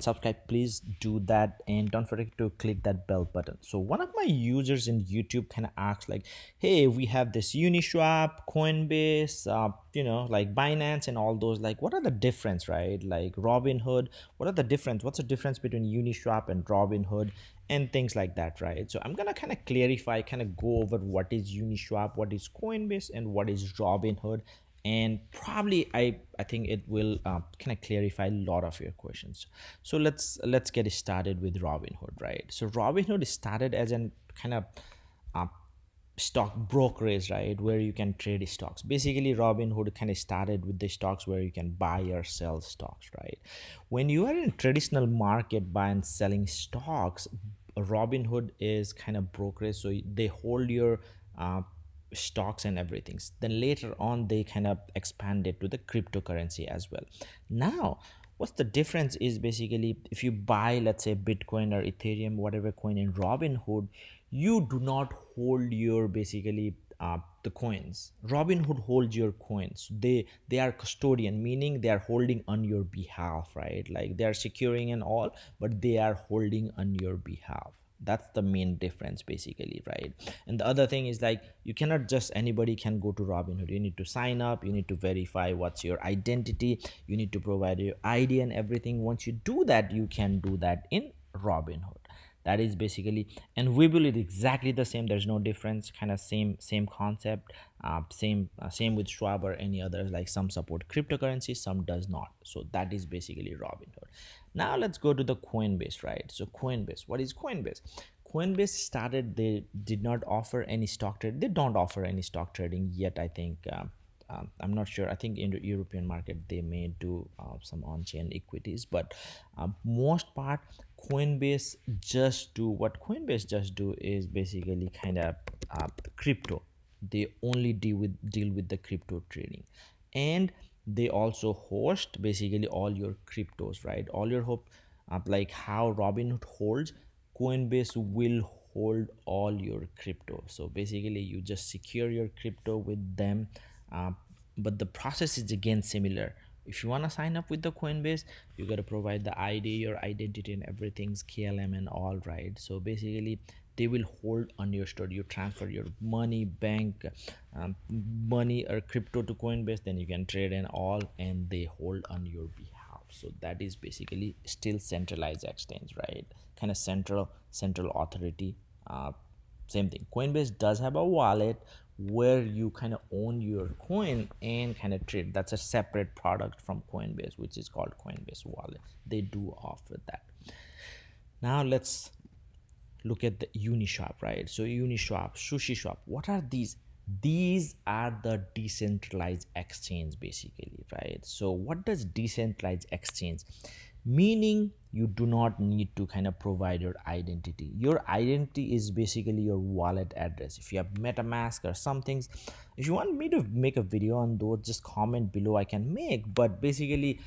subscribe, please do that, and don't forget to click that bell button. So one of my users in YouTube kind of asks like, hey, we have this Uniswap, Coinbase, like Binance and all those, like what are the difference, right? Like Robinhood, what are the difference, what's the difference between Uniswap and Robinhood and things like that, right? So I'm gonna kind of clarify, kind of go over what is Uniswap, what is Coinbase, and what is Robinhood, and probably I think it will kind of clarify a lot of your questions. So let's get started with Robinhood, right? So Robinhood started as an kind of uh, stock brokerage, right, where you can trade stocks. Basically Robinhood kind of started with the stocks where you can buy or sell stocks, right? When you are in traditional market buy and selling stocks, Robinhood is kind of brokerage, so they hold your uh, stocks and everything. Then later on they kind of expanded to the cryptocurrency as well. Now what's the difference is basically if you buy, let's say, Bitcoin or Ethereum, whatever coin in Robinhood, you do not hold your basically the coins. Robinhood holds your coins. They are custodian, meaning they are holding on your behalf, right? Like they are securing and all, but they are holding on your behalf. That's the main difference basically, right? And the other thing is like you cannot just anybody can go to Robinhood. You need to sign up, you need to verify what's your identity, you need to provide your ID and everything. Once you do that, you can do that in Robinhood. That is basically, and Webull is exactly the same. There's no difference, kind of same concept. Same with Schwab or any others, like some support cryptocurrency, some does not. So that is basically Robinhood. Now let's go to the Coinbase, right? So Coinbase, what is Coinbase? Coinbase started, they did not offer any stock trade, they don't offer any stock trading yet, I think. I'm not sure. I think in the European market they may do some on-chain equities, but most part Coinbase just do what Coinbase just do is basically kind of crypto. They only deal with the crypto trading, and they also host basically all your cryptos, right? All your hope, like how Robinhood holds, Coinbase will hold all your crypto. So basically you just secure your crypto with them, uh, but the process is again similar. If you want to sign up with the Coinbase, you got to provide the ID, your identity and everything's KLM and all, right? So basically they will hold on your store. You transfer your money, bank, money or crypto to Coinbase, then you can trade and all, and they hold on your behalf. So that is basically still centralized exchange, right? Kind of central authority. Same thing, Coinbase does have a wallet where you kind of own your coin and kind of trade. That's a separate product from Coinbase, which is called Coinbase wallet. They do offer that. Now let's look at the Uniswap, right? So Uniswap, Sushi Shop, what are these? These are the decentralized exchange basically, right? So what does decentralized exchange? Meaning you do not need to kind of provide your identity. Your identity is basically your wallet address. If you have MetaMask or some things, if you want me to make a video on those, just comment below, I can make. But basically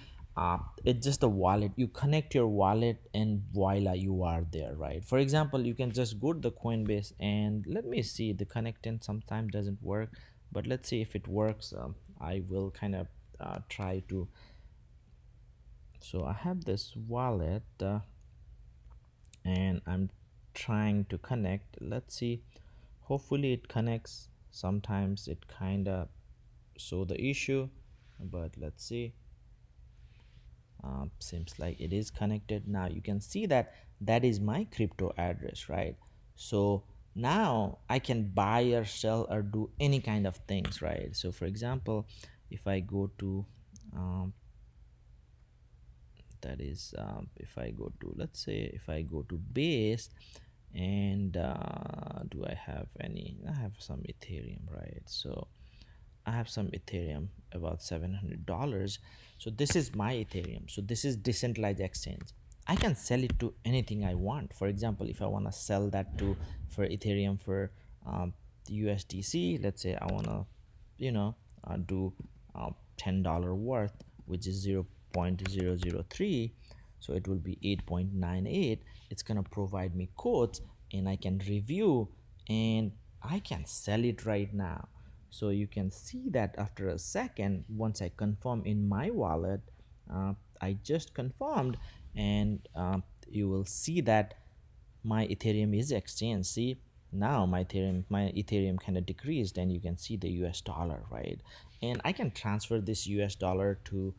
it's just a wallet. You connect your wallet and voila, you are there, right? For example, you can just go to the Coinbase and let me see, the connecting sometimes doesn't work, but let's see if it works. I will kind of try to. So I have this wallet and I'm trying to connect. Let's see, hopefully it connects. Sometimes it kind of show the issue, but let's see. Seems like it is connected. Now you can see that that is my crypto address, right? So now I can buy or sell or do any kind of things, right? So for example, if I go to that is if I go to, let's say, if I go to base, and do I have any, I have some Ethereum, right? So I have some Ethereum, about $700. So this is my Ethereum. So this is decentralized exchange. I can sell it to anything I want. For example, if I want to sell that to for Ethereum for USDC, let's say I want to, do $10 worth, which is 0.003. So it will be 8.98. It's gonna provide me codes, and I can review, and I can sell it right now. So you can see that after a second, once I confirm in my wallet, I just confirmed, and you will see that my Ethereum is exchanged. See, now my Ethereum kind of decreased, and you can see the US dollar, right? And I can transfer this US dollar to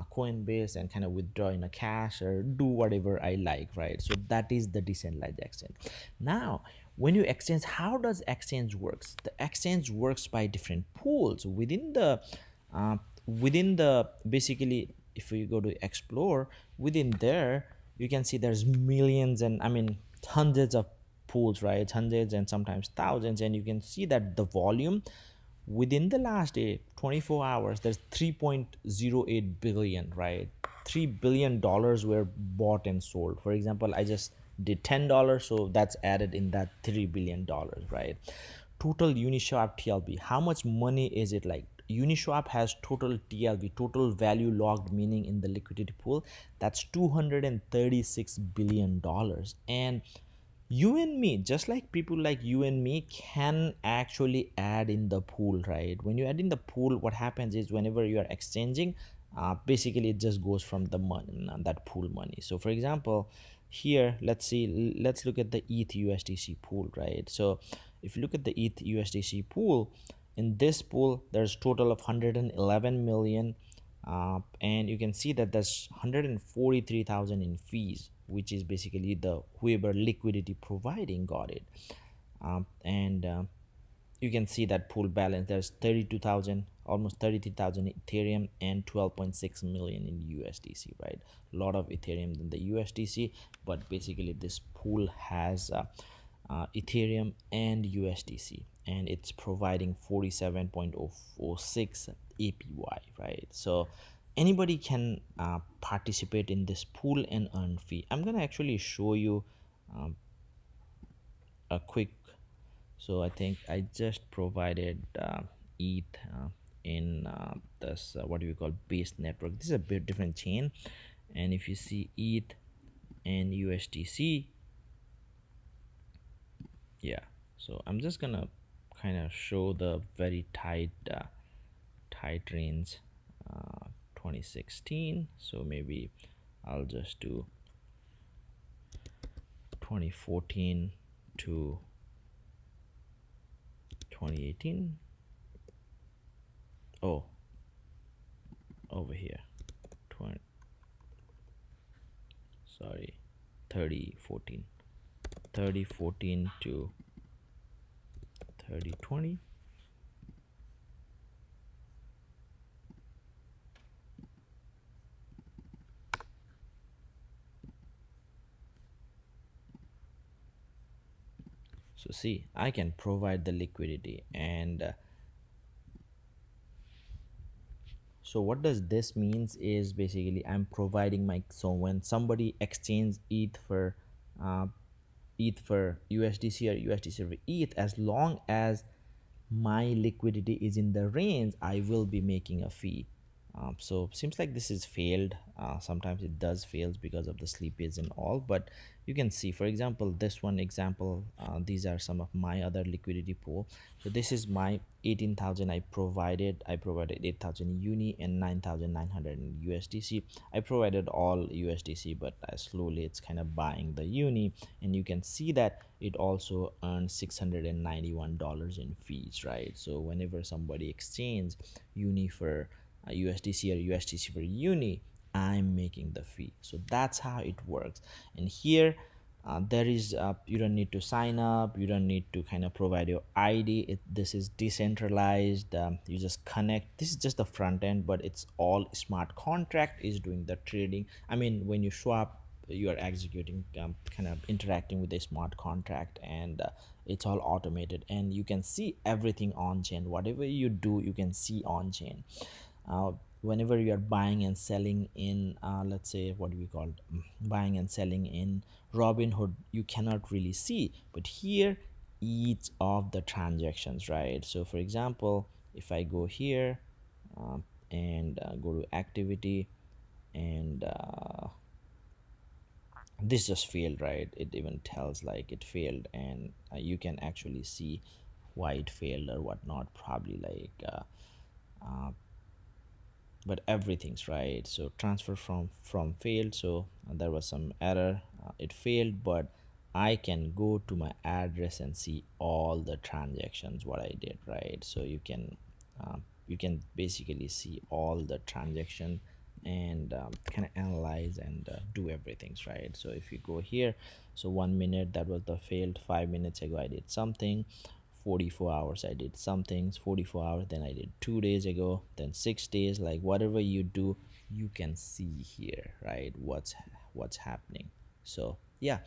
Coinbase and kind of withdraw in a cash or do whatever I like, right? So that is the decentralized exchange. Now, when you exchange, how does exchange works? The exchange works by different pools uh, within the basically, if we go to explore within there, you can see there's millions, and I mean hundreds of pools, right? Hundreds and sometimes thousands, and you can see that the volume within the last day 24 hours, there's 3.08 billion, right? $3 billion were bought and sold. For example, I just did $10, so that's added in that $3 billion, right? Total Uniswap TLB, how much money is it? Like, Uniswap has total TLB, total value logged, meaning in the liquidity pool, that's $236 billion. And you and me, just like people like you and me, can actually add in the pool, right? When you add in the pool, what happens is whenever you are exchanging, basically it just goes from the money, that pool money. So for example, here, let's look at the ETH USDC pool, right? So if you look at the ETH USDC pool, in this pool there's total of 111 million, and you can see that there's 143,000 in fees, which is basically the whoever liquidity providing got it. And You can see that pool balance, there's 32,000, almost 33,000 Ethereum and 12.6 million in USDC, right? A lot of Ethereum than the USDC, but basically this pool has Ethereum and USDC, and it's providing 47.046 APY, right? So anybody can participate in this pool and earn fee. I'm gonna actually show you um, a quick. So I think I just provided ETH in this what do we call base network. This is a bit different chain, and if you see ETH and USDC, yeah. So I'm just gonna kind of show the very tight range, 2016. So maybe I'll just do 2014 to 2018. Oh, over here, 20, sorry, 3014, 3014 to 3020. So see, I can provide the liquidity, and so what does this means is basically I'm providing my, so when somebody exchange uh, ETH for USDC or USDC for ETH, as long as my liquidity is in the range, I will be making a fee. So seems like this is failed. Sometimes it does fails because of the slippage and all, but you can see, for example, this one example, these are some of my other liquidity pool. So this is my 18,000. I provided 8,000 uni and 9,900 in USDC. I provided all USDC, but slowly it's kind of buying the uni, and you can see that it also earns $691 in fees, right? So whenever somebody exchange uni for USDC or USDC for uni, I'm making the fee. So that's how it works. And here, there is you don't need to sign up, you don't need to kind of provide your ID. This is decentralized. You just connect. This is just the front end, but it's all smart contract is doing the trading. I mean, when you swap, you are executing, kind of interacting with a smart contract, and it's all automated, and you can see everything on chain. Whatever you do, you can see on chain. uh, Whenever you are buying and selling in, let's say, what do we call it? Buying and selling in Robinhood, you cannot really see, but here each of the transactions, right? So for example, if I go here, and go to activity, and this just failed, right? It even tells like it failed, and you can actually see why it failed or whatnot. Probably like but everything's right. So transfer from failed, so there was some error, it failed, but I can go to my address and see all the transactions what I did, right? So you can basically see all the transaction and kind of analyze and do everything's right. So if you go here, so 1 minute that was the failed, 5 minutes ago I did something, 44 hours I did some things, 44 hours then I did 2 days ago, then 6 days, like whatever you do you can see here, right? What's happening. So yeah,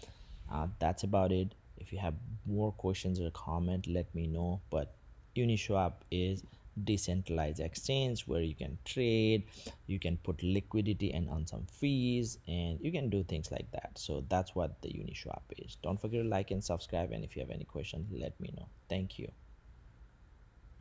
that's about it. If you have more questions or comment, let me know. But Uniswap is decentralized exchange where you can trade, you can put liquidity and earn some fees, and you can do things like that. So that's what the Uniswap is. Don't forget to like and subscribe, and if you have any questions, let me know. Thank you.